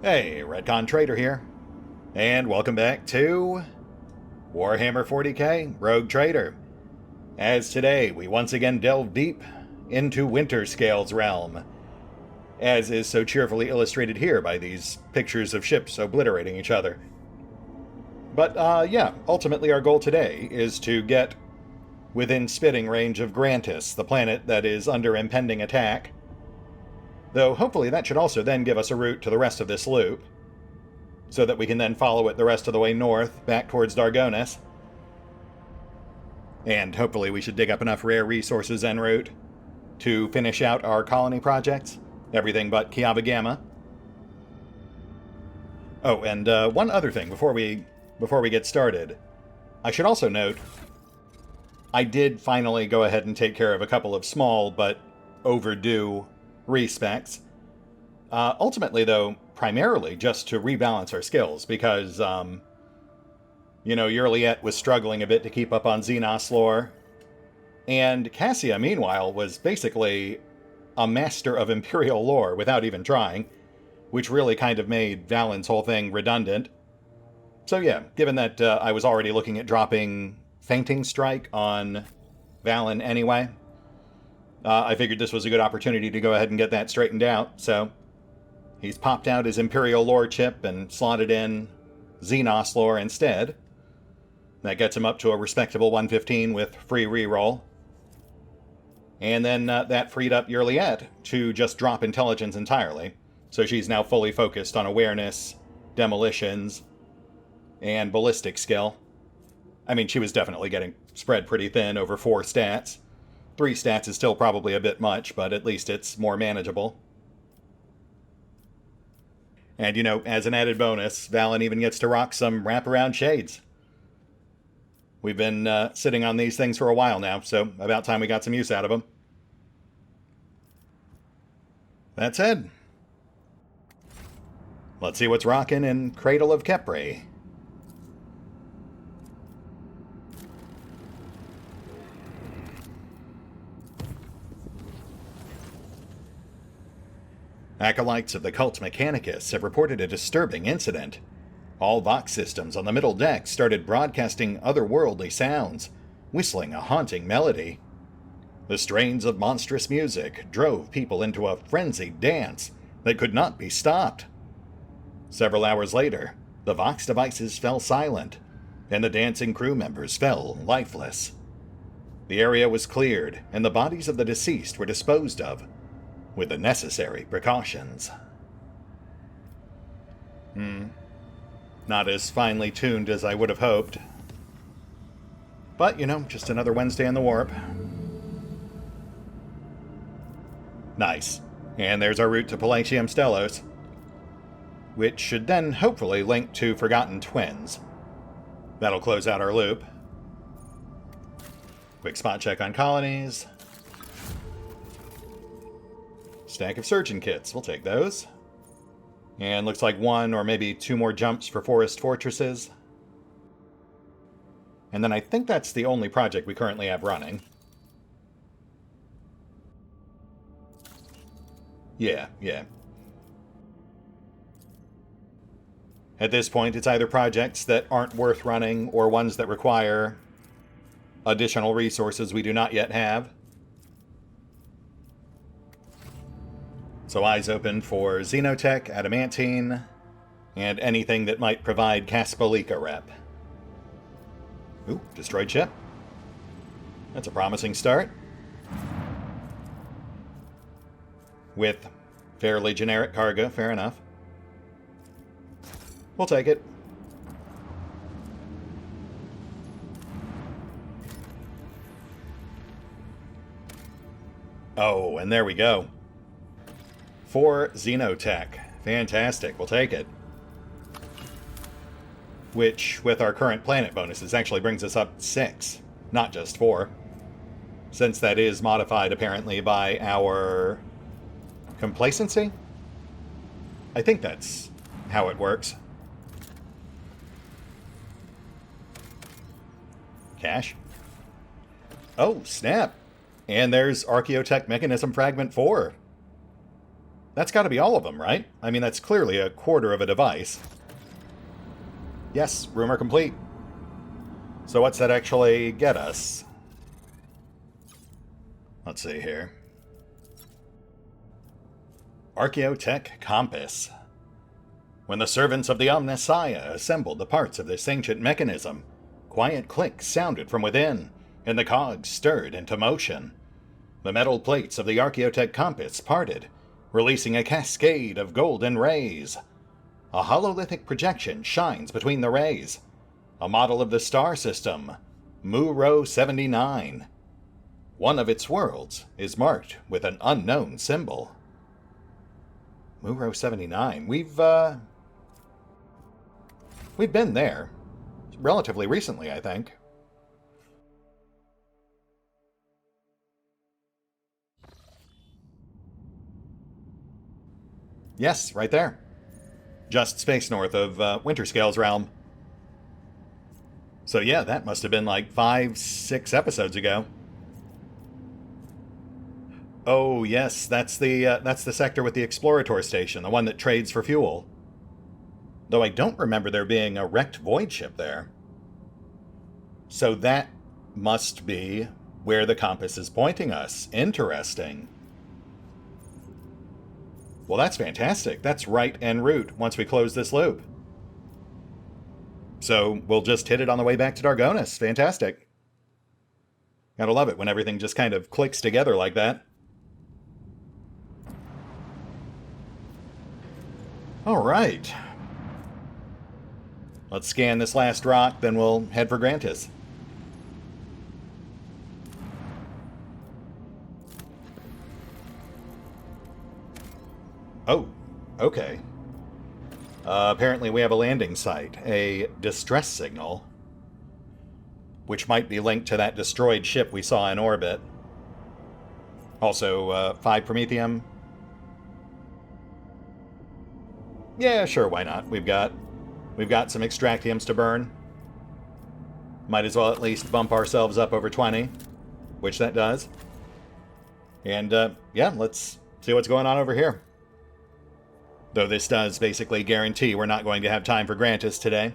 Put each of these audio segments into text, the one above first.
Hey, RetconRaider here, and welcome back to Warhammer 40k Rogue Trader. As today we once again delve deep into Winter Scale's realm, as is so cheerfully illustrated here by these pictures of ships obliterating each other. But yeah, ultimately our goal today is to get within spitting range of Grantis, the planet that is under impending attack. Though hopefully that should also then give us a route to the rest of this loop, so that we can then follow it the rest of the way north, back towards Dargonis. And hopefully we should dig up enough rare resources en route to finish out our colony projects, everything but Kiava Gamma. Oh, and one other thing before we get started. I should also note, I did finally go ahead and take care of a couple of small but overdue respecs. Ultimately, though, primarily just to rebalance our skills, because, Yurliet was struggling a bit to keep up on Xenos lore, and Cassia, meanwhile, was basically a master of Imperial lore without even trying, which really kind of made Valin's whole thing redundant. So yeah, given that I was already looking at dropping Fainting Strike on Valin anyway, I figured this was a good opportunity to go ahead and get that straightened out, so he's popped out his Imperial lore chip and slotted in Xenos lore instead. That gets him up to a respectable 115 with free reroll. And then that freed up Yurliet to just drop intelligence entirely, so she's now fully focused on awareness, demolitions, and ballistic skill. I mean, she was definitely getting spread pretty thin over 4 stats. 3 stats is still probably a bit much, but at least it's more manageable. And, as an added bonus, Valin even gets to rock some wraparound shades. We've been sitting on these things for a while now, so about time we got some use out of them. That said, let's see what's rocking in Cradle of Khepri. Acolytes of the cult Mechanicus have reported a disturbing incident. All Vox systems on the middle deck started broadcasting otherworldly sounds, whistling a haunting melody. The strains of monstrous music drove people into a frenzied dance that could not be stopped. Several hours later, the Vox devices fell silent, and the dancing crew members fell lifeless. The area was cleared, and the bodies of the deceased were disposed of, with the necessary precautions. Not as finely tuned as I would have hoped. But, just another Wednesday in the warp. Nice. And there's our route to Palatium Stellos, which should then hopefully link to Forgotten Twins. That'll close out our loop. Quick spot check on colonies. Stack of surgeon kits, we'll take those. And looks like 1 or maybe 2 more jumps for forest fortresses. And then I think that's the only project we currently have running. Yeah. At this point, it's either projects that aren't worth running or ones that require additional resources we do not yet have. So eyes open for Xenotech, Adamantine, and anything that might provide Kaspolika rep. Ooh, destroyed ship. That's a promising start. With fairly generic cargo, fair enough. We'll take it. Oh, and there we go. 4 Xenotech. Fantastic, we'll take it. Which, with our current planet bonuses, actually brings us up 6, not just 4. Since that is modified, apparently, by our complacency? I think that's how it works. Cash. Oh, snap. And there's Archaeotech Mechanism Fragment 4. That's got to be all of them, right? I mean, that's clearly a quarter of a device. Yes, rumor complete. So what's that actually get us? Let's see here. Archaeotech Compass. When the servants of the Omnissiah assembled the parts of this ancient mechanism, quiet clicks sounded from within, and the cogs stirred into motion. The metal plates of the Archaeotech Compass parted, releasing a cascade of golden rays. A hololithic projection shines between the rays. A model of the star system, Muro 79. One of its worlds is marked with an unknown symbol. Muro 79. We've been there. Relatively recently, I think. Yes, right there. Just space north of Winterscale's realm. So yeah, that must have been like 5-6 episodes ago. Oh yes, that's the sector with the Explorator station, the one that trades for fuel. Though I don't remember there being a wrecked void ship there. So that must be where the compass is pointing us. Interesting. Well, that's fantastic. That's right en route once we close this loop. So we'll just hit it on the way back to Dargonis. Fantastic. Gotta love it when everything just kind of clicks together like that. All right. Let's scan this last rock, then we'll head for Grantis. Oh, okay. Apparently we have a landing site, a distress signal, which might be linked to that destroyed ship we saw in orbit. Also, 5 Promethium. Yeah, sure, why not? We've got some extractiums to burn. Might as well at least bump ourselves up over 20, which that does. And, yeah, let's see what's going on over here. Though this does basically guarantee we're not going to have time for Grantis today.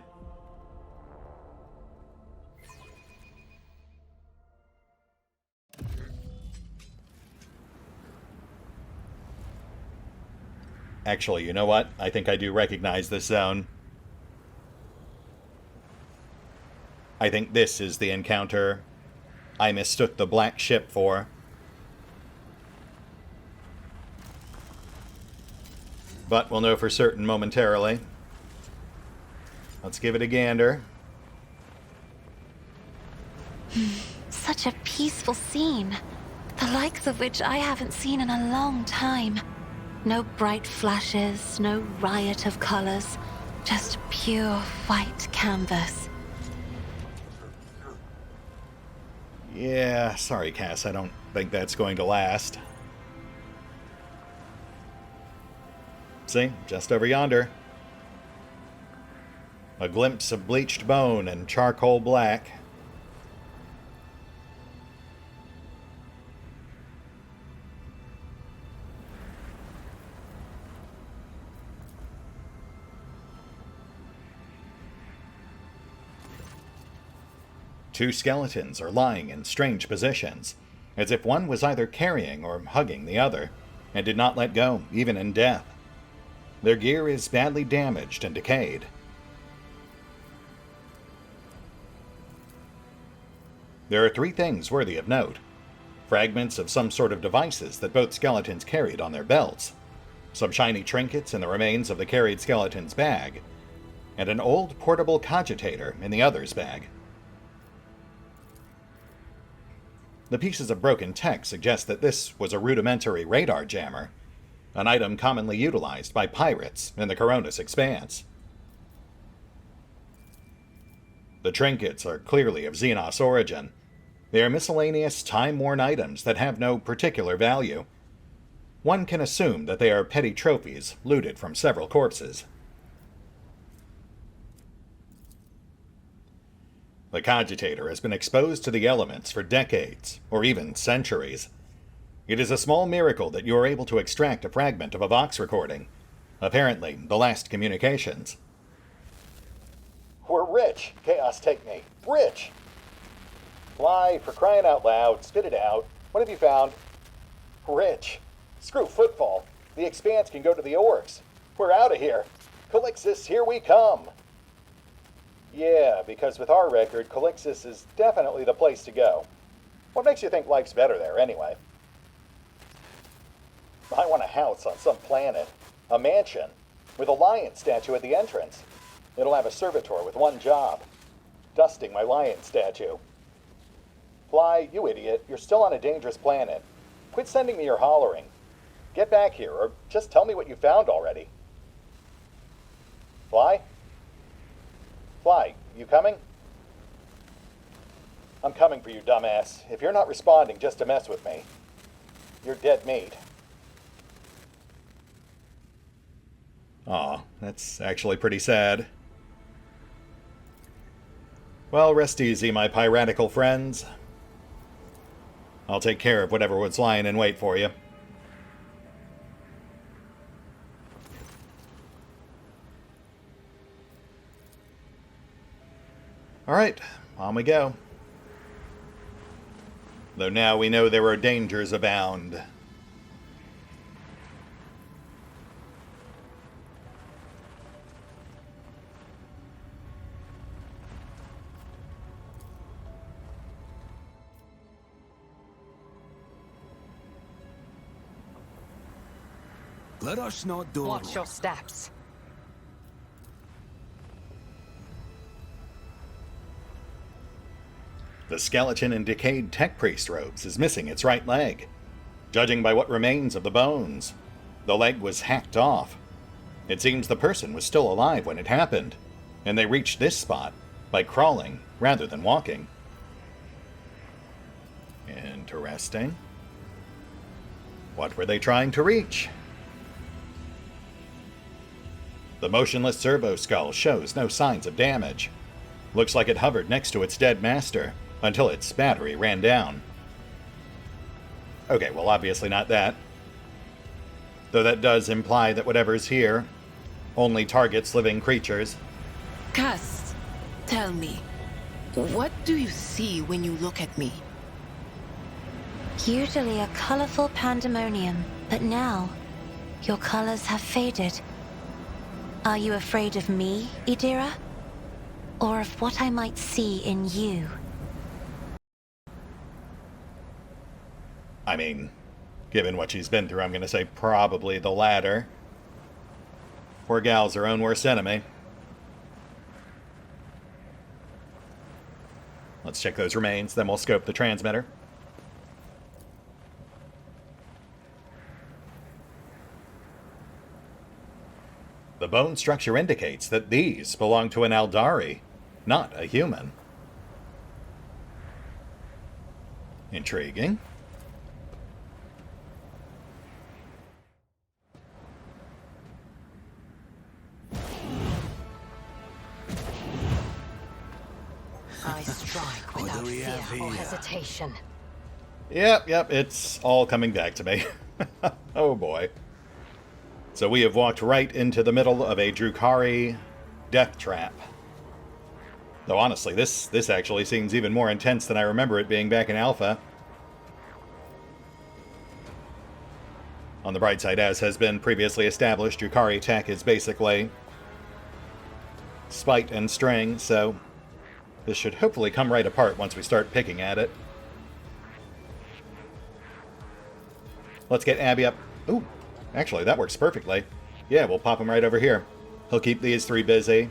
Actually, you know what? I think I do recognize this zone. I think this is the encounter I mistook the black ship for. But we'll know for certain momentarily. Let's give it a gander. Such a peaceful scene. The likes of which I haven't seen in a long time. No bright flashes, no riot of colors. Just pure white canvas. Yeah, sorry, Cass. I don't think that's going to last. See, just over yonder. A glimpse of bleached bone and charcoal black. Two skeletons are lying in strange positions, as if one was either carrying or hugging the other, and did not let go, even in death. Their gear is badly damaged and decayed. There are 3 things worthy of note. Fragments of some sort of devices that both skeletons carried on their belts, some shiny trinkets in the remains of the carried skeleton's bag, and an old portable cogitator in the other's bag. The pieces of broken tech suggest that this was a rudimentary radar jammer, an item commonly utilized by pirates in the Coronis Expanse. The trinkets are clearly of Xenos origin. They are miscellaneous, time-worn items that have no particular value. One can assume that they are petty trophies looted from several corpses. The cogitator has been exposed to the elements for decades, or even centuries. It is a small miracle that you are able to extract a fragment of a Vox recording. Apparently, the last communications. We're rich. Chaos, take me. Rich! Fly, for crying out loud. Spit it out. What have you found? Rich. Screw footfall. The Expanse can go to the orcs. We're out of here. Calixis, here we come. Yeah, because with our record, Calixis is definitely the place to go. What makes you think life's better there, anyway? I want a house on some planet. A mansion. With a lion statue at the entrance. It'll have a servitor with one job. Dusting my lion statue. Fly, you idiot. You're still on a dangerous planet. Quit sending me your hollering. Get back here, or just tell me what you found already. Fly? Fly, you coming? I'm coming for you, dumbass. If you're not responding just to mess with me, you're dead meat. Aw, that's actually pretty sad. Well, rest easy, my piratical friends. I'll take care of whatever was lying in wait for you. Alright, on we go. Though now we know there are dangers abound. Let us not do. Watch your steps. The skeleton in decayed tech priest robes is missing its right leg. Judging by what remains of the bones, the leg was hacked off. It seems the person was still alive when it happened, and they reached this spot by crawling rather than walking. Interesting. What were they trying to reach? The motionless servo skull shows no signs of damage. Looks like it hovered next to its dead master until its battery ran down. Okay, well, obviously not that. Though that does imply that whatever's here only targets living creatures. Cass, tell me, what do you see when you look at me? Usually a colorful pandemonium, but now your colors have faded. Are you afraid of me, Idira? Or of what I might see in you? I mean, given what she's been through, I'm going to say probably the latter. Poor gal's her own worst enemy. Let's check those remains, then we'll scope the transmitter. The bone structure indicates that these belong to an Aeldari, not a human. Intriguing. I strike without fear or hesitation. Yep, it's all coming back to me. Oh boy. So we have walked right into the middle of a Drukhari death trap. Though honestly, this actually seems even more intense than I remember it being back in Alpha. On the bright side, as has been previously established, Drukhari tech is basically spite and string, so this should hopefully come right apart once we start picking at it. Let's get Abby up. Ooh, actually, that works perfectly. Yeah, we'll pop him right over here. He'll keep these three busy.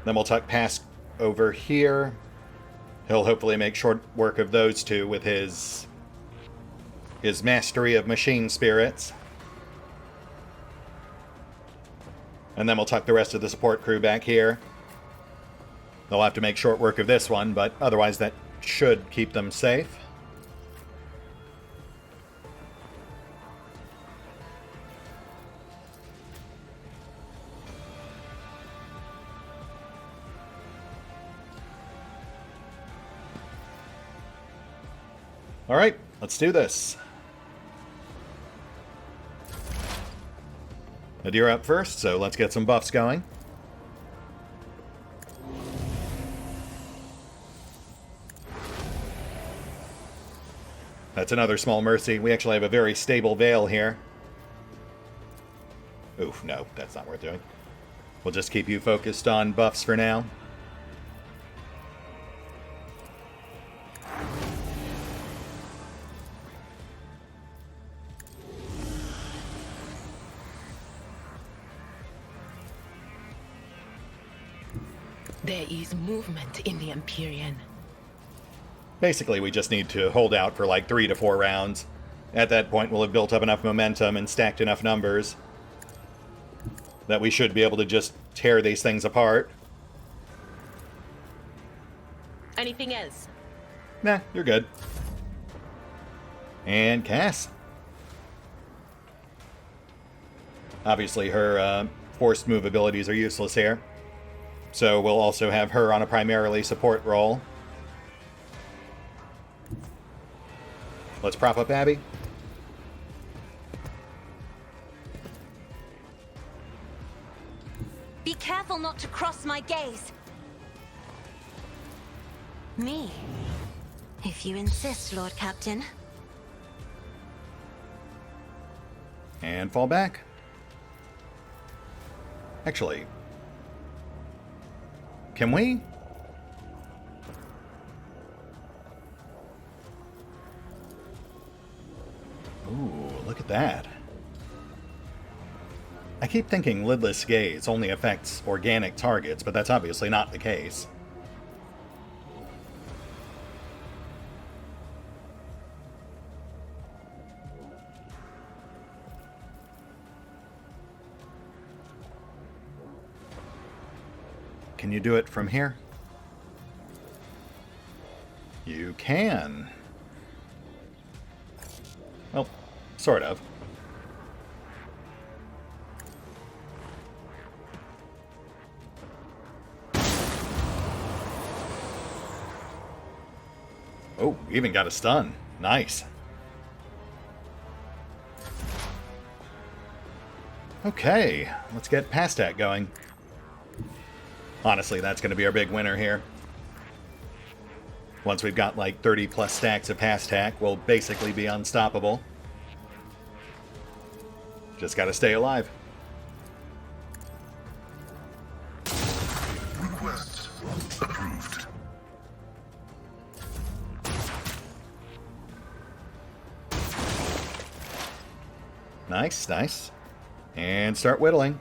Then we'll tuck past over here. He'll hopefully make short work of those two with his mastery of machine spirits. And then we'll tuck the rest of the support crew back here. They'll have to make short work of this one, but otherwise that should keep them safe. Alright, let's do this. Adira up first, so let's get some buffs going. That's another small mercy. We actually have a very stable veil here. Oof, no, that's not worth doing. We'll just keep you focused on buffs for now. There is movement in the Empyrean. Basically, we just need to hold out for like 3 to 4 rounds. At that point, we'll have built up enough momentum and stacked enough numbers that we should be able to just tear these things apart. Anything else? Nah, you're good. And Cass. Obviously, her forced move abilities are useless here. So we'll also have her on a primarily support role. Let's prop up Abby. Be careful not to cross my gaze. Me? If you insist, Lord Captain. And fall back. Actually, can we? Ooh, look at that. I keep thinking Lidless Gaze only affects organic targets, but that's obviously not the case. Can you do it from here? You can. Well, sort of. Oh, even got a stun. Nice. Okay, let's get Pastak going. Honestly, that's going to be our big winner here. Once we've got like 30 plus stacks of Pastak, we'll basically be unstoppable. Just gotta stay alive. Request approved. Nice, nice. And start whittling.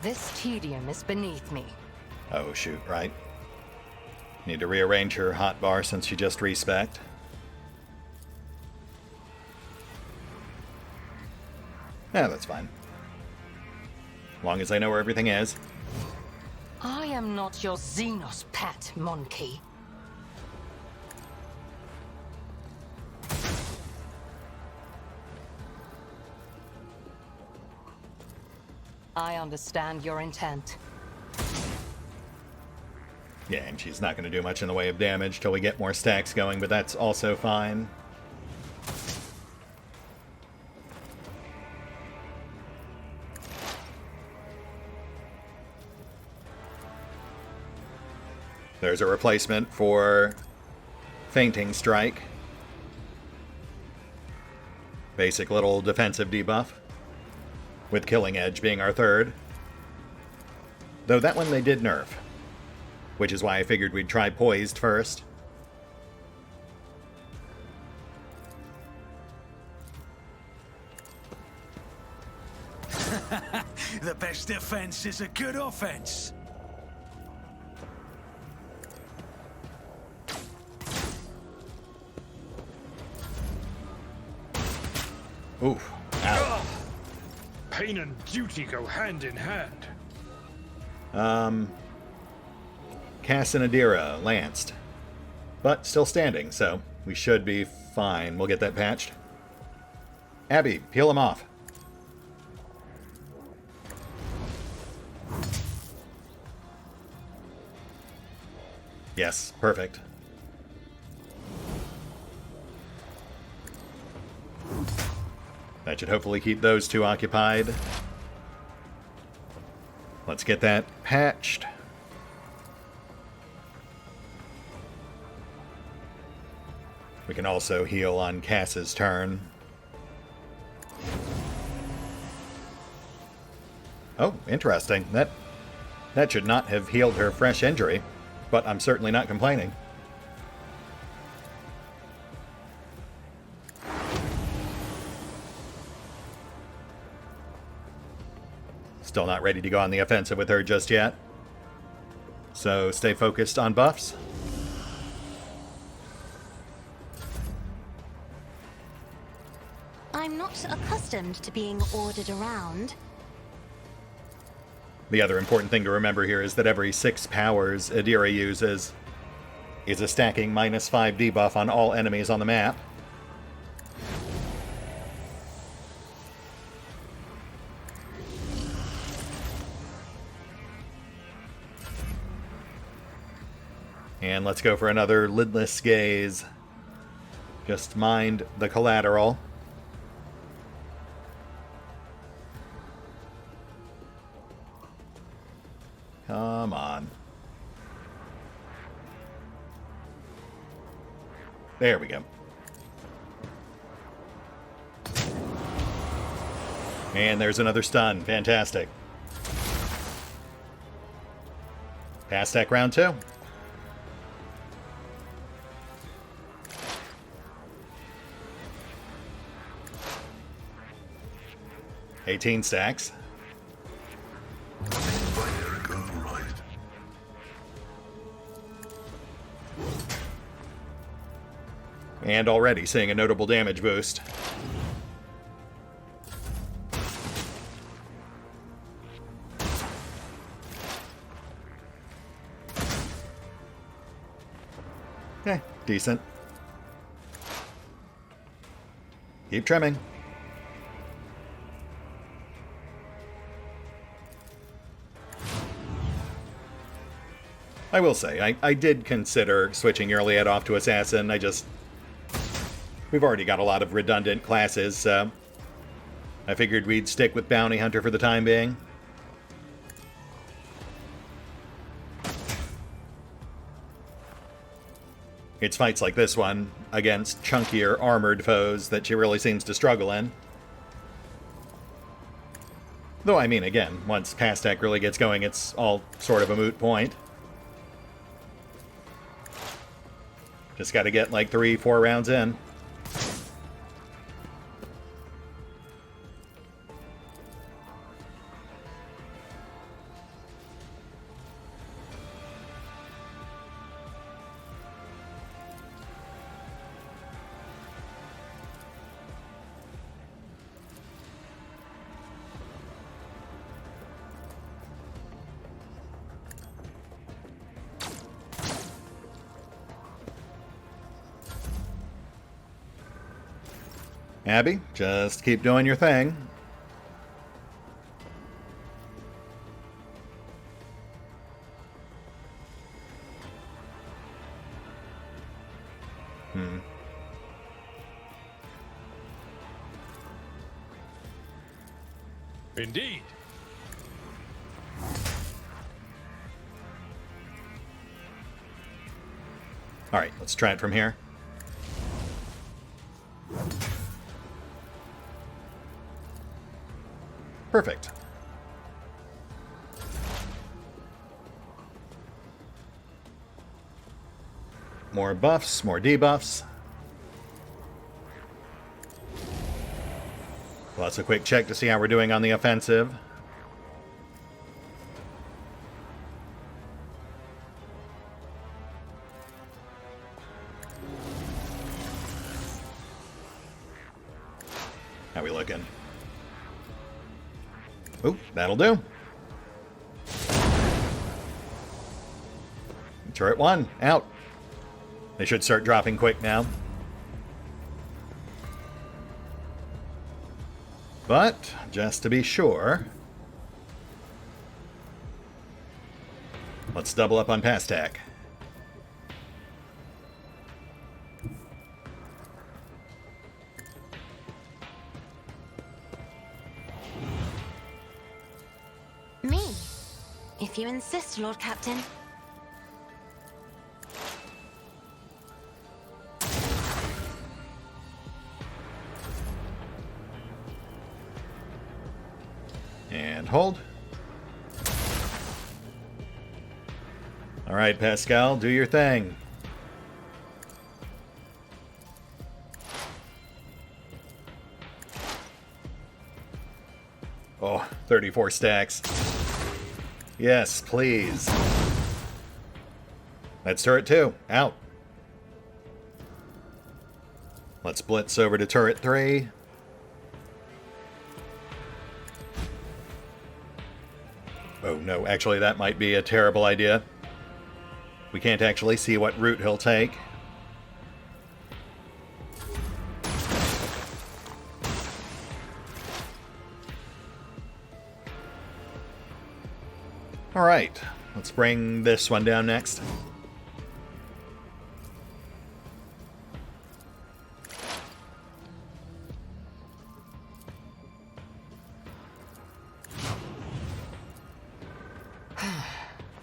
This tedium is beneath me. Oh shoot, right. Need to rearrange her hotbar since she just respect. Yeah, that's fine. As long as I know where everything is. I am not your Xenos pet, monkey. I understand your intent. Yeah, and she's not going to do much in the way of damage till we get more stacks going, but that's also fine. There's a replacement for Fainting Strike. Basic little defensive debuff, with Killing Edge being our third. Though that one they did nerf, which is why I figured we'd try Poised first. The best defense is a good offense. Oof. Ow. Pain and duty go hand in hand. Cass and Adira lanced, but still standing, so we should be fine. We'll get that patched. Abby, peel him off. Yes, perfect. That should hopefully keep those two occupied. Let's get that patched. We can also heal on Cass's turn. Oh, interesting. That should not have healed her fresh injury, but I'm certainly not complaining. Still not ready to go on the offensive with her just yet. So stay focused on buffs. I'm not accustomed to being ordered around. The other important thing to remember here is that every 6 powers Adira uses is a stacking -5 debuff on all enemies on the map. And let's go for another lidless gaze. Just mind the collateral. Come on. There we go. And there's another stun. Fantastic. Pass tech round 2. $18 stacks. And already seeing a notable damage boost. Decent. Keep trimming. I will say, I did consider switching Earliet off to Assassin. We've already got a lot of redundant classes, so I figured we'd stick with Bounty Hunter for the time being. It's fights like this one, against chunkier armored foes, that she really seems to struggle in. Though, I mean, again, once Pastek really gets going, it's all sort of a moot point. Just gotta get like 3-4 rounds in. Abby, just keep doing your thing. Indeed. All right, let's try it from here. Perfect. More buffs, more debuffs. Let's a quick check to see how we're doing on the offensive. How we looking? Oh, that'll do. Turret 1, out. They should start dropping quick now. But, just to be sure, let's double up on Pastek. If you insist, Lord Captain. And hold. All right, Pascal, do your thing. Oh, 34 stacks. Yes, please. That's turret 2. Out. Let's blitz over to turret 3. Oh no, actually that might be a terrible idea. We can't actually see what route he'll take. Alright, let's bring this one down next.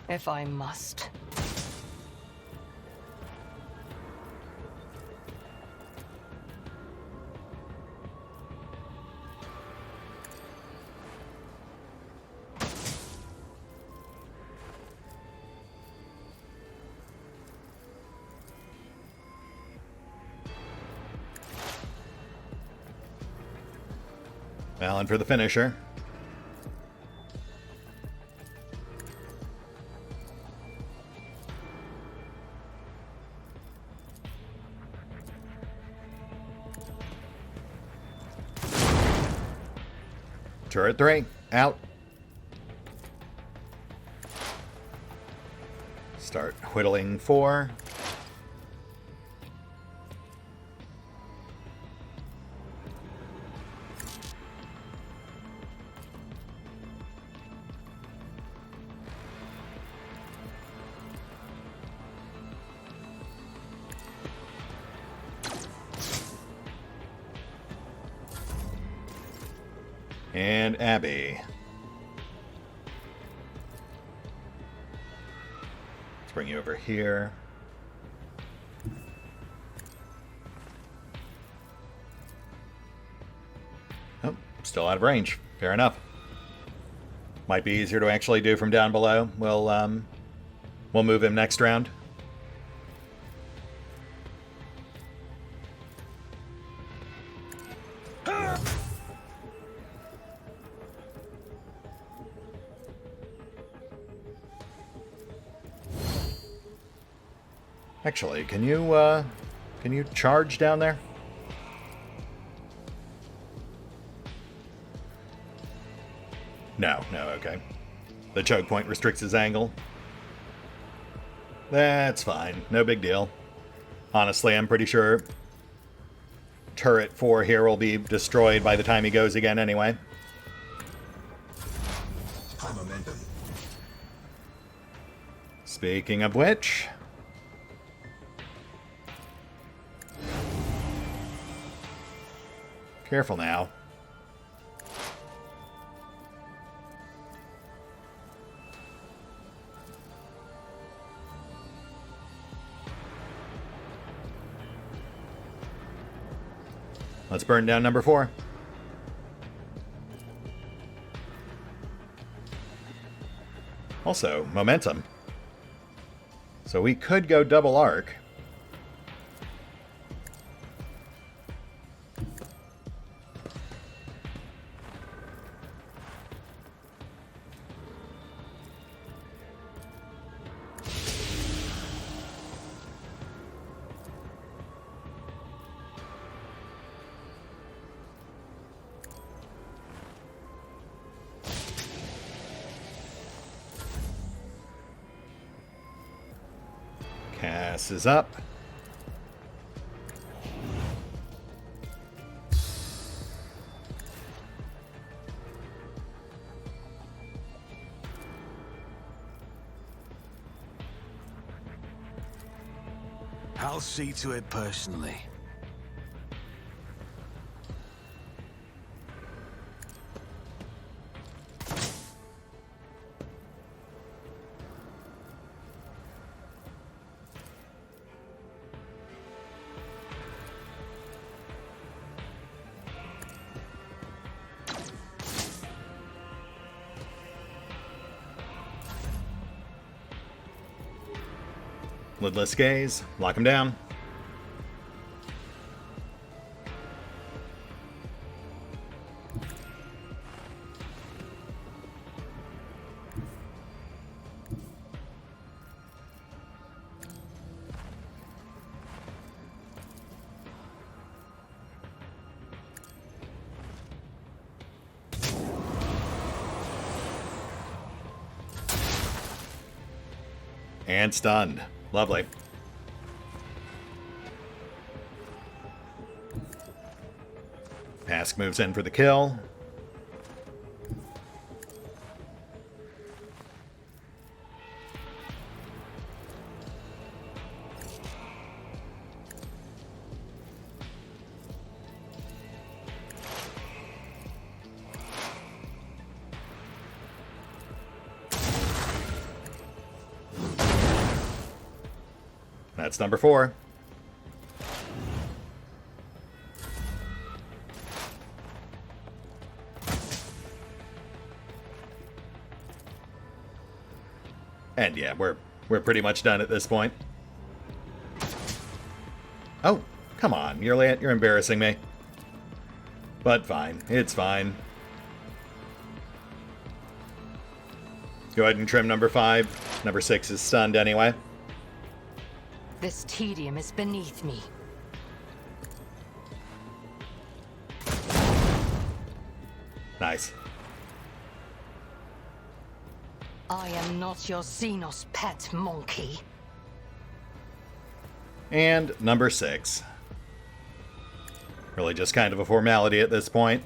If I must. Alan for the finisher. Turret 3, out. Start whittling 4. And Abby. Let's bring you over here. Oh, still out of range. Fair enough. Might be easier to actually do from down below. We'll move him next round. Actually, can you charge down there? No, okay. The choke point restricts his angle. That's fine, no big deal. Honestly, I'm pretty sure turret 4 here will be destroyed by the time he goes again anyway. High momentum. Speaking of which... Careful now. Let's burn down number 4. Also, momentum. So we could go double arc. Cass is up. I'll see to it personally. Lidless Gaze. Lock him down. And stunned. Lovely. Pask moves in for the kill. That's number 4. And yeah, we're pretty much done at this point. Oh, come on, you're embarrassing me. But fine, it's fine. Go ahead and trim number 5. Number 6 is stunned anyway. This tedium is beneath me. Nice. I am not your Xenos pet monkey. And number 6. Really just kind of a formality at this point.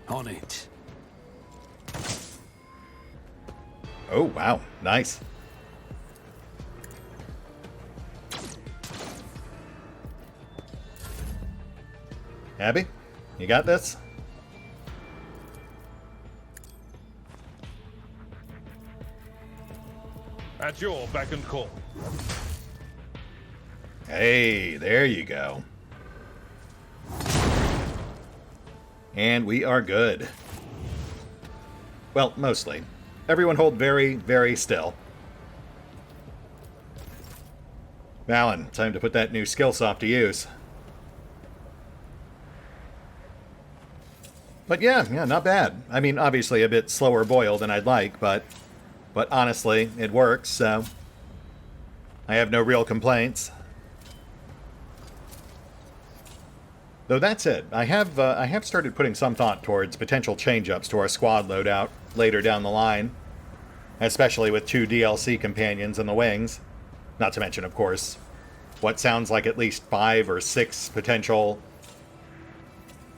On it. Oh, wow. Nice. Abby, you got this? At your beck and call. Hey, there you go. And we are good. Well, mostly. Everyone hold very, very still. Valen, time to put that new skill soft to use. But yeah, not bad. I mean, obviously a bit slower boil than I'd like, but honestly, it works, so I have no real complaints. Though that said, I have started putting some thought towards potential change-ups to our squad loadout later down the line, especially with 2 DLC companions in the wings. Not to mention, of course, what sounds like at least 5 or 6 potential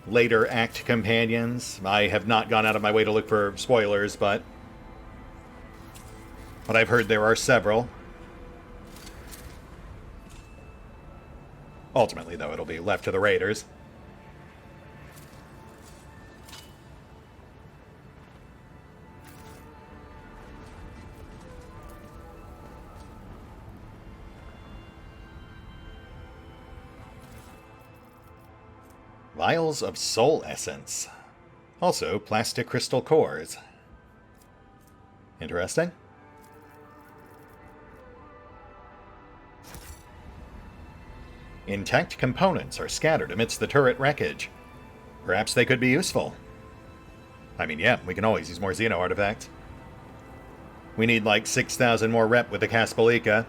later act companions. I have not gone out of my way to look for spoilers, but I've heard there are several. Ultimately, though, it'll be left to the Raiders. Vials of Soul Essence. Also, plastic crystal cores. Interesting. Intact components are scattered amidst the turret wreckage. Perhaps they could be useful. I mean, yeah, we can always use more Xeno artifacts. We need like 6,000 more rep with the Kaspalika.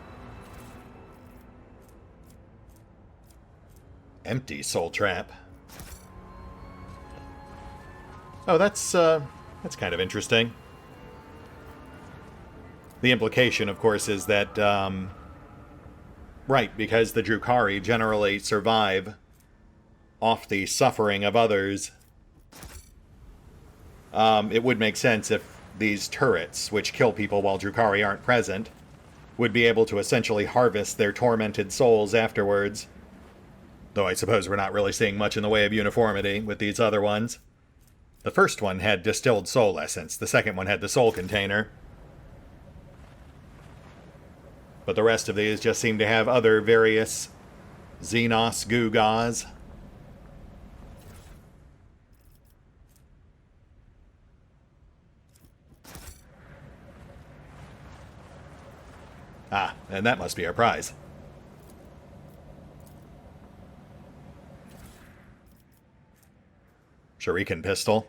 Empty soul trap. Oh, that's kind of interesting. The implication, of course, is that, right, because the Drukhari generally survive off the suffering of others, it would make sense if these turrets, which kill people while Drukhari aren't present, would be able to essentially harvest their tormented souls afterwards. Though I suppose we're not really seeing much in the way of uniformity with these other ones. The first one had distilled soul essence. The second one had the soul container. But the rest of these just seem to have other various Xenos gewgaws. Ah, and that must be our prize. Shuriken pistol.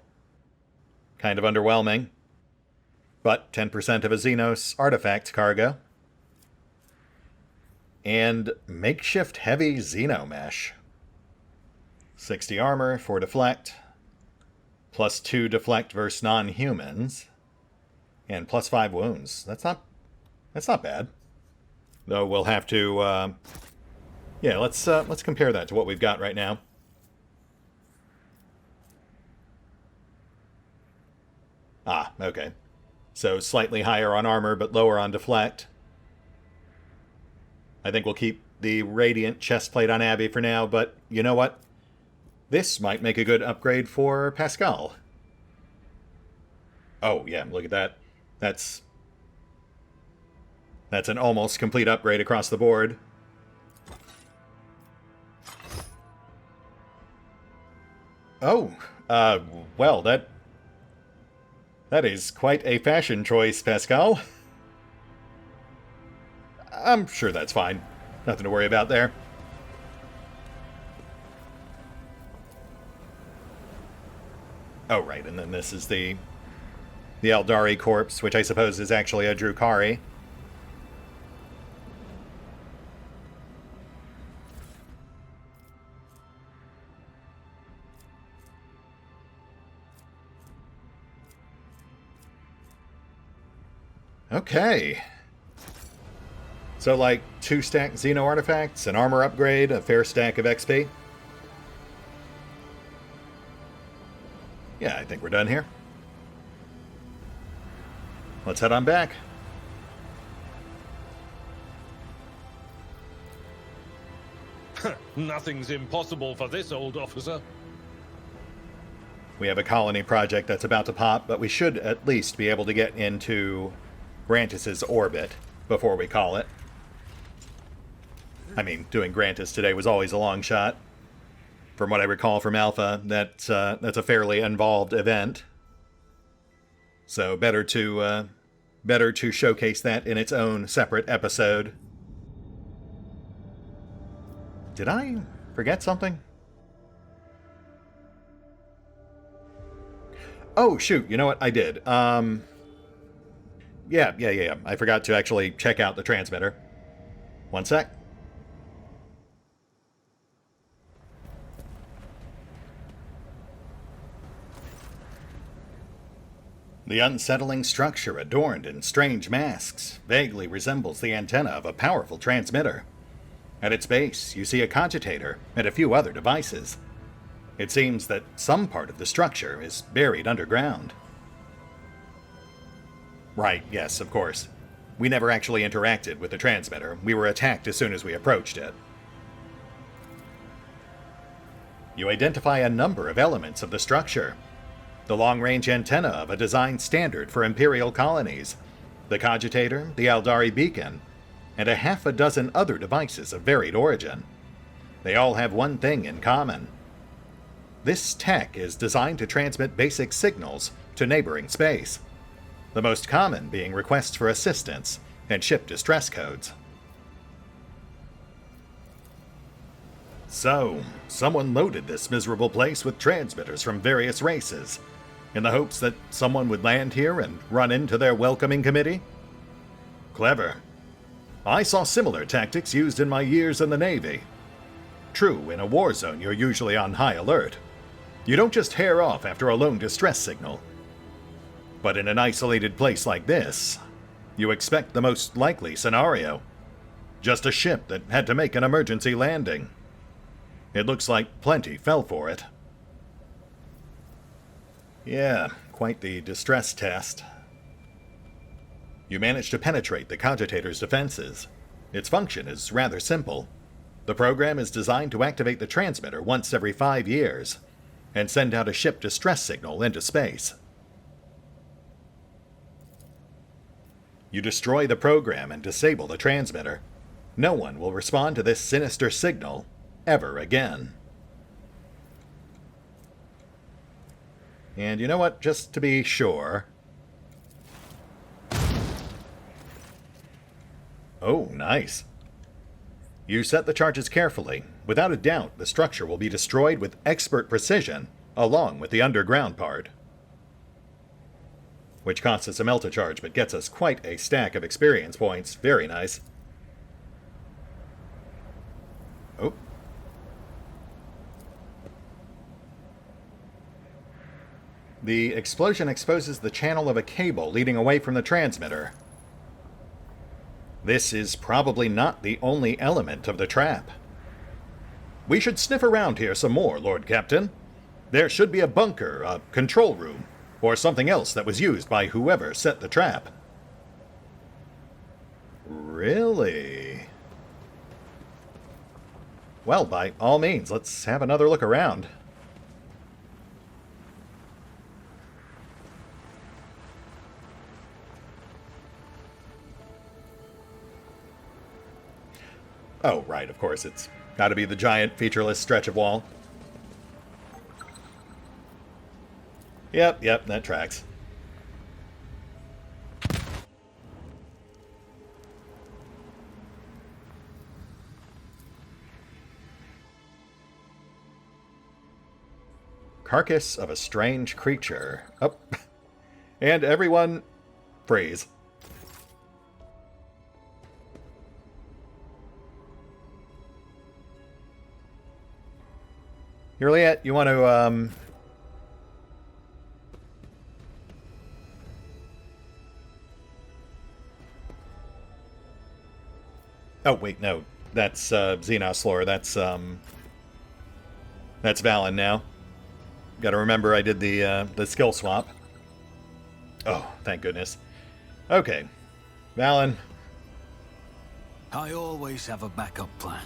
Kind of underwhelming. But 10% of a Xenos artifact cargo. And makeshift heavy Xenomesh. 60 armor for deflect. Plus 2 deflect versus non-humans. And plus 5 wounds. That's not bad. Though we'll have to, yeah, let's compare that to what we've got right now. Ah, okay. So slightly higher on armor, but lower on deflect. I think we'll keep the Radiant chestplate on Abby for now, but you know what? This might make a good upgrade for Pascal. Oh, yeah, look at that. That's an almost complete upgrade across the board. Oh, well, that is quite a fashion choice, Pascal. I'm sure that's fine. Nothing to worry about there. Oh, right, and then this is the Eldari corpse, which I suppose is actually a Drukhari. Okay. So, like, 2 stack Xeno artifacts, an armor upgrade, a fair stack of XP. Yeah, I think we're done here. Let's head on back. Nothing's impossible for this old officer. We have a colony project that's about to pop, but we should at least be able to get into Grantis's orbit before we call it. I mean, doing Grantis today was always a long shot. From what I recall from Alpha, that's a fairly involved event. So better to showcase that in its own separate episode. Did I forget something? Oh, shoot, you know what? I did. Yeah. I forgot to actually check out the transmitter. One sec. The unsettling structure, adorned in strange masks, vaguely resembles the antenna of a powerful transmitter. At its base, you see a cogitator and a few other devices. It seems that some part of the structure is buried underground. Right, yes, of course. We never actually interacted with the transmitter. We were attacked as soon as we approached it. You identify a number of elements of the structure. The long-range antenna of a design standard for Imperial colonies, the cogitator, the Eldari beacon, and a half a dozen other devices of varied origin. They all have one thing in common. This tech is designed to transmit basic signals to neighboring space, the most common being requests for assistance and ship distress codes. So, someone loaded this miserable place with transmitters from various races, in the hopes that someone would land here and run into their welcoming committee? Clever. I saw similar tactics used in my years in the Navy. True, in a war zone you're usually on high alert. You don't just hair off after a lone distress signal. But in an isolated place like this, you expect the most likely scenario. Just a ship that had to make an emergency landing. It looks like plenty fell for it. Yeah, quite the distress test. You managed to penetrate the cogitator's defenses. Its function is rather simple. The program is designed to activate the transmitter once every 5 years, and send out a ship distress signal into space. You destroy the program and disable the transmitter. No one will respond to this sinister signal ever again. And you know what? Just to be sure... Oh, nice. You set the charges carefully. Without a doubt, the structure will be destroyed with expert precision, along with the underground part. Which costs us a melta charge, but gets us quite a stack of experience points. Very nice. Oh. The explosion exposes the channel of a cable leading away from the transmitter. This is probably not the only element of the trap. We should sniff around here some more, Lord Captain. There should be a bunker, a control room, or something else that was used by whoever set the trap. Really? Well, by all means, let's have another look around. Oh, right, of course, it's got to be the giant featureless stretch of wall. Yep, that tracks. Carcass of a strange creature. Oh, and everyone, freeze. Juliet, you want to, Oh, wait, no. That's, EgonAlter. That's Valen now. Gotta remember I did the skill swap. Oh, thank goodness. Okay. Valen. I always have a backup plan.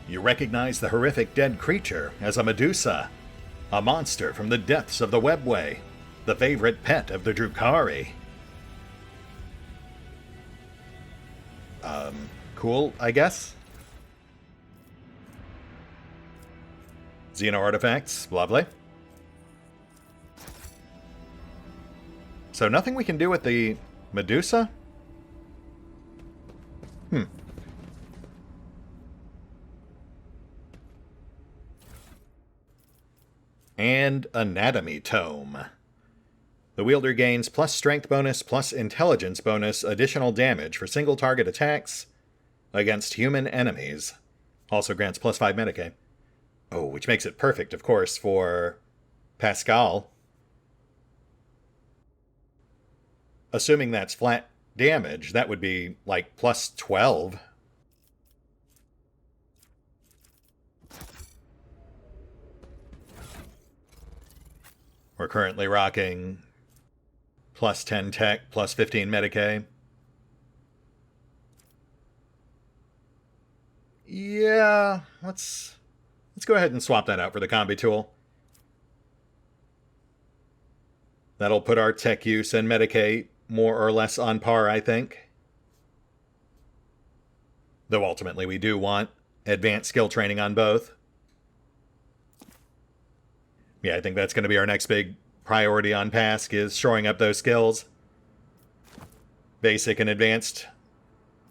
You recognize the horrific dead creature as a Medusa, a monster from the depths of the webway, the favorite pet of the Drukhari. Cool, I guess? Xeno artifacts, lovely. So nothing we can do with the Medusa? And Anatomy Tome. The wielder gains plus strength bonus, plus intelligence bonus, additional damage for single target attacks against human enemies. Also grants plus 5 Medicaid. Oh, which makes it perfect, of course, for Pascal. Assuming that's flat damage, that would be like plus 12. We're currently rocking plus 10 tech, plus 15 Medicaid. Yeah, let's go ahead and swap that out for the combi tool. That'll put our tech use and Medicaid more or less on par, I think. Though ultimately we do want advanced skill training on both. Yeah, I think that's going to be our next big priority on Pask, is shoring up those skills. Basic and advanced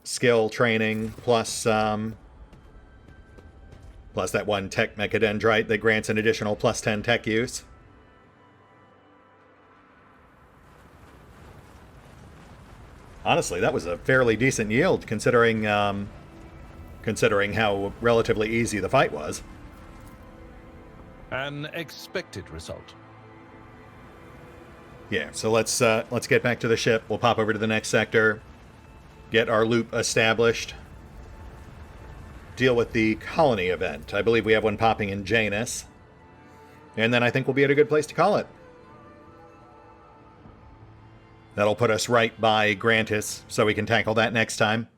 skill training, plus that one tech mechadendrite that grants an additional plus 10 tech use. Honestly, that was a fairly decent yield, considering how relatively easy the fight was. An expected result. Yeah, so let's get back to the ship. We'll pop over to the next sector, get our loop established, deal with the colony event. I believe we have one popping in Janus, and then I think we'll be at a good place to call it. That'll put us right by Grantis, so we can tackle that next time.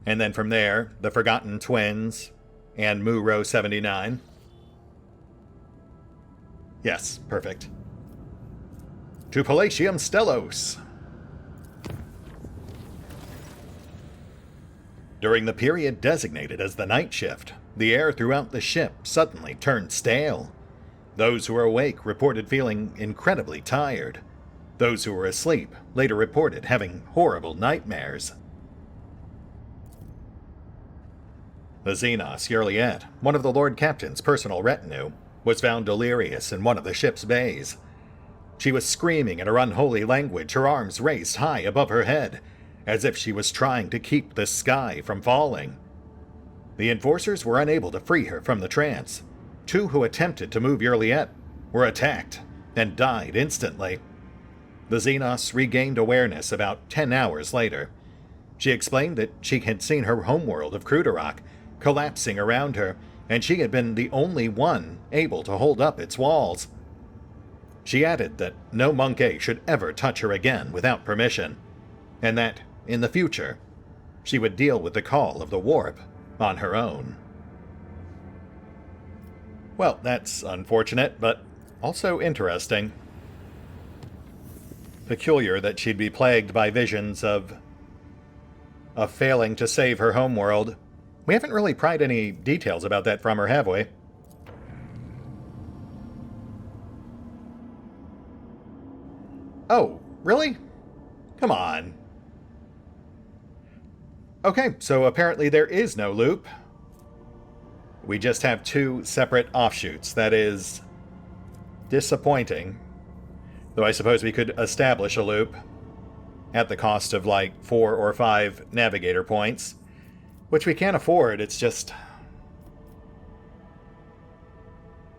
And then from there, the Forgotten Twins and Muro 79. Yes, perfect. To Palatium Stellos. During the period designated as the night shift, the air throughout the ship suddenly turned stale. Those who were awake reported feeling incredibly tired. Those who were asleep later reported having horrible nightmares. The Xenos Yurliet, one of the Lord Captain's personal retinue, was found delirious in one of the ship's bays. She was screaming in her unholy language, her arms raised high above her head, as if she was trying to keep the sky from falling. The enforcers were unable to free her from the trance. Two who attempted to move Yurliet were attacked and died instantly. The Xenos regained awareness about 10 hours later. She explained that she had seen her homeworld of Kruderok collapsing around her, and she had been the only one able to hold up its walls. She added that no monkey should ever touch her again without permission, and that, in the future, she would deal with the call of the warp on her own. Well, that's unfortunate, but also interesting. Peculiar that she'd be plagued by visions of failing to save her homeworld. We haven't really pried any details about that from her, have we? Oh, really? Come on. Okay, so apparently there is no loop. We just have two separate offshoots. That is disappointing. Though I suppose we could establish a loop at the cost of like 4 or 5 navigator points, which we can't afford. It's just...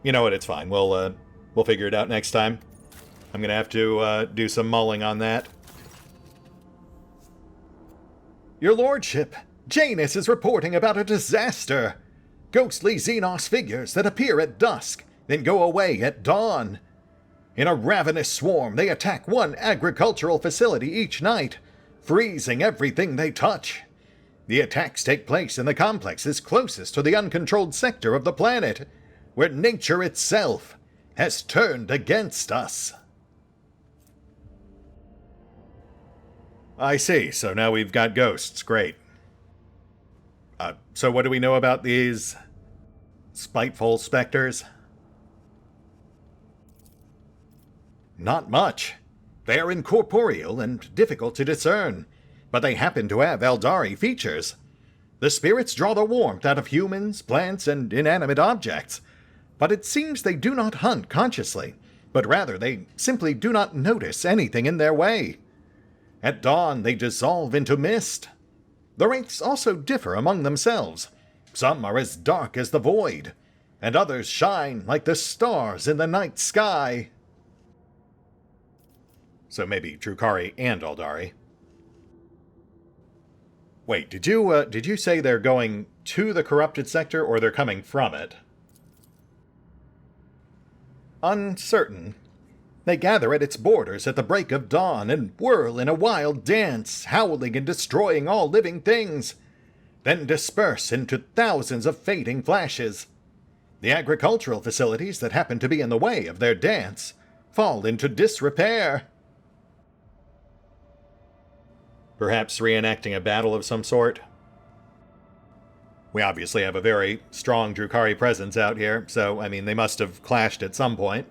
You know what, it's fine. We'll figure it out next time. I'm gonna have to do some mulling on that. Your Lordship, Janus is reporting about a disaster. Ghostly Xenos figures that appear at dusk, then go away at dawn. In a ravenous swarm, they attack one agricultural facility each night, freezing everything they touch. The attacks take place in the complexes closest to the uncontrolled sector of the planet, where nature itself has turned against us. I see, so now we've got ghosts. Great. So what do we know about these spiteful specters? Not much. They are incorporeal and difficult to discern, but they happen to have Eldari features. The spirits draw the warmth out of humans, plants, and inanimate objects, but it seems they do not hunt consciously, but rather they simply do not notice anything in their way. At dawn, they dissolve into mist. The wraiths also differ among themselves. Some are as dark as the void, and others shine like the stars in the night sky. So maybe Drukhari and Eldari. Wait, did you say they're going to the corrupted sector or they're coming from it? Uncertain. They gather at its borders at the break of dawn and whirl in a wild dance, howling and destroying all living things, then disperse into thousands of fading flashes. The agricultural facilities that happen to be in the way of their dance fall into disrepair. Perhaps reenacting a battle of some sort? We obviously have a very strong Drukhari presence out here, so, I mean, they must have clashed at some point.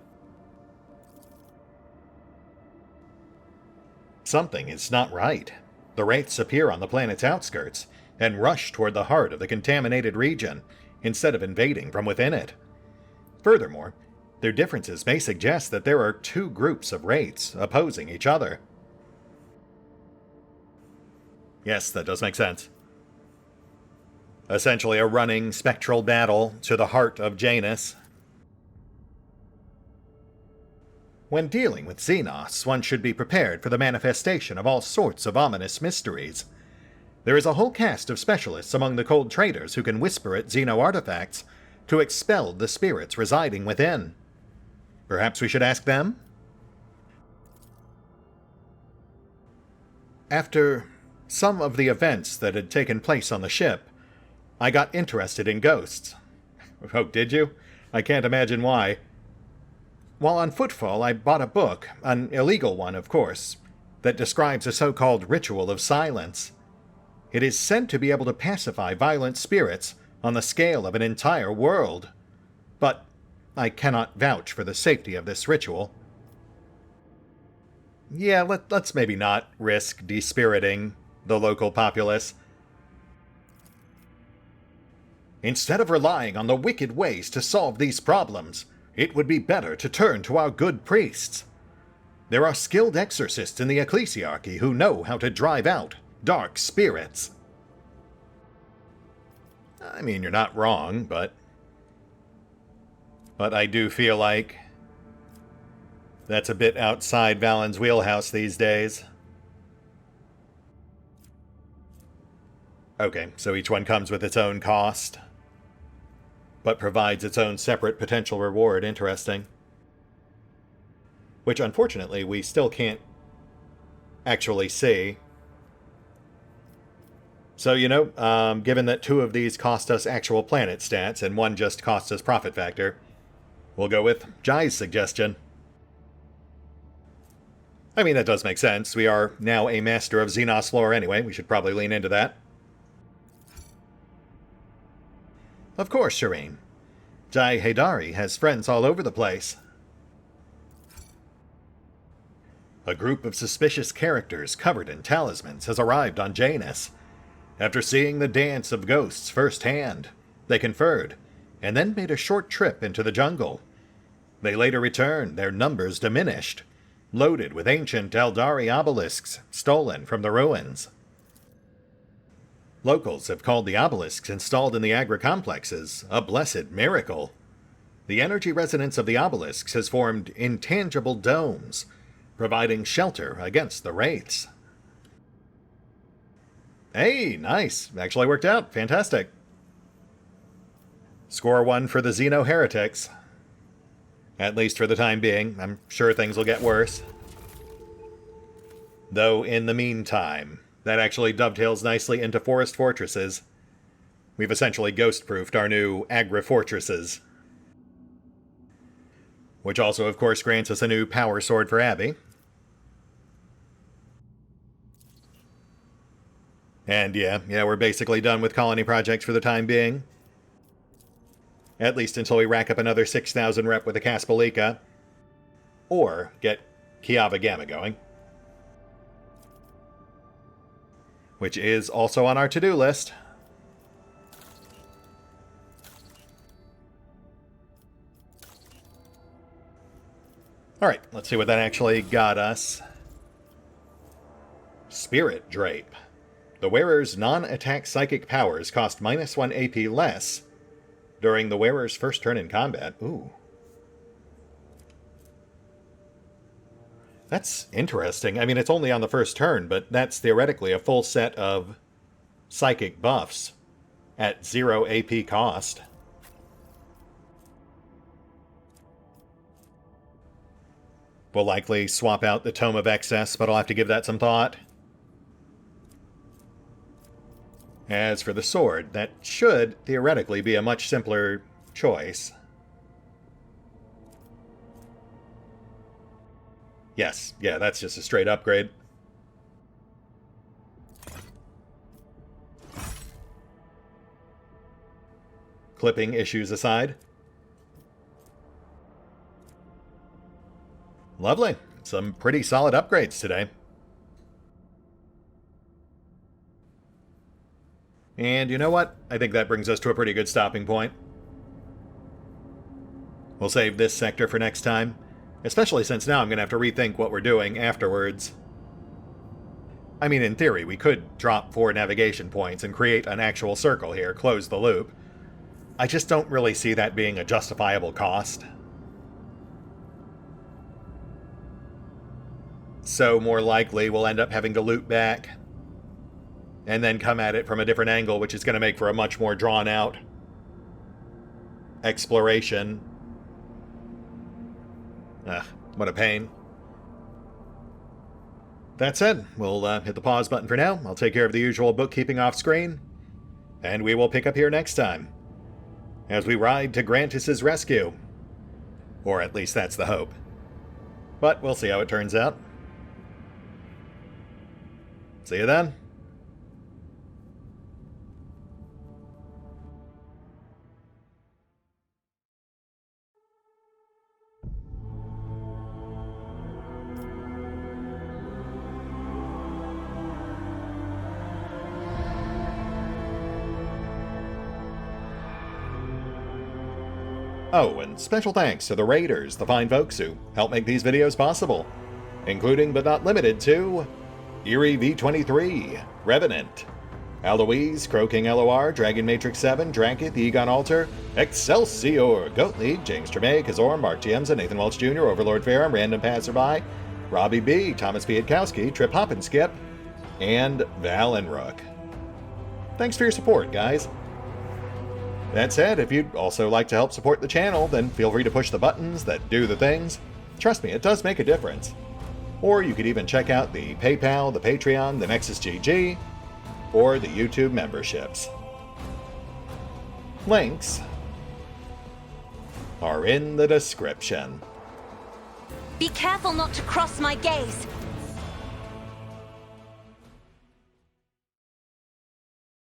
Something is not right. The wraiths appear on the planet's outskirts and rush toward the heart of the contaminated region, instead of invading from within it. Furthermore, their differences may suggest that there are two groups of wraiths opposing each other. Yes, that does make sense. Essentially a running spectral battle to the heart of Janus. When dealing with Xenos, one should be prepared for the manifestation of all sorts of ominous mysteries. There is a whole cast of specialists among the cold traders who can whisper at Xeno artifacts to expel the spirits residing within. Perhaps we should ask them? After some of the events that had taken place on the ship, I got interested in ghosts. Oh, did you? I can't imagine why. While on footfall, I bought a book, an illegal one, of course, that describes a so-called ritual of silence. It is said to be able to pacify violent spirits on the scale of an entire world. But I cannot vouch for the safety of this ritual. Yeah, let's maybe not risk dispiriting the local populace. Instead of relying on the wicked ways to solve these problems, it would be better to turn to our good priests. There are skilled exorcists in the Ecclesiarchy who know how to drive out dark spirits. I mean, you're not wrong, but I do feel like that's a bit outside Valen's wheelhouse these days. Okay, so each one comes with its own cost, but provides its own separate potential reward. Interesting. Which, unfortunately, we still can't actually see. So, given that 2 of these cost us actual planet stats and 1 just cost us profit factor, we'll go with Jai's suggestion. I mean, that does make sense. We are now a master of Xenos lore anyway. We should probably lean into that. Of course, Shireen. Jai Haydari has friends all over the place. A group of suspicious characters covered in talismans has arrived on Janus. After seeing the dance of ghosts firsthand, they conferred, and then made a short trip into the jungle. They later returned, their numbers diminished, loaded with ancient Eldari obelisks stolen from the ruins. Locals have called the obelisks installed in the agri-complexes a blessed miracle. The energy resonance of the obelisks has formed intangible domes, providing shelter against the wraiths. Hey, nice. Actually worked out. Fantastic. Score 1 for the Xeno heretics. At least for the time being. I'm sure things will get worse. Though, in the meantime, that actually dovetails nicely into forest fortresses. We've essentially ghost-proofed our new agri-fortresses. Which also, of course, grants us a new power sword for Abby. And yeah, we're basically done with colony projects for the time being. At least until we rack up another 6,000 rep with a Kaspalika. Or get Kiava Gamma going. Which is also on our to-do list. Alright, let's see what that actually got us. Spirit Drape. The wearer's non-attack psychic powers cost -1 AP less during the wearer's first turn in combat. Ooh. That's interesting. I mean, it's only on the first turn, but that's theoretically a full set of psychic buffs at 0 AP cost. We'll likely swap out the Tome of Excess, but I'll have to give that some thought. As for the sword, that should theoretically be a much simpler choice. Yes, yeah, that's just a straight upgrade. Clipping issues aside. Lovely. Some pretty solid upgrades today. And you know what? I think that brings us to a pretty good stopping point. We'll save this sector for next time, especially since now I'm going to have to rethink what we're doing afterwards. I mean, in theory, we could drop 4 navigation points and create an actual circle here, close the loop. I just don't really see that being a justifiable cost. So more likely we'll end up having to loop back and then come at it from a different angle, which is going to make for a much more drawn-out exploration. Ugh, what a pain. That said, we'll hit the pause button for now. I'll take care of the usual bookkeeping off screen, and we will pick up here next time as we ride to Grantis's rescue. Or at least that's the hope. But we'll see how it turns out. See you then. Oh, and special thanks to the Raiders, the fine folks who help make these videos possible, including but not limited to Eerie V23, Revenant, Alois, CrowkingLoR, Dragon Matrix 7, Drakiith, EgonAlter, Exsellsior, Gottlieb, James Trimmier, Kazorm, Mark Giemza, Nathan Welch Jr., OverlordPherom, RandomPassrby, RobbyB, Tomasz Piątkowski, Triphoppenskip, and Valinrook. Thanks for your support, guys. That said, if you'd also like to help support the channel, then feel free to push the buttons that do the things. Trust me, it does make a difference. Or you could even check out the PayPal, the Patreon, the Nexus GG, or the YouTube memberships. Links are in the description. Be careful not to cross my gaze.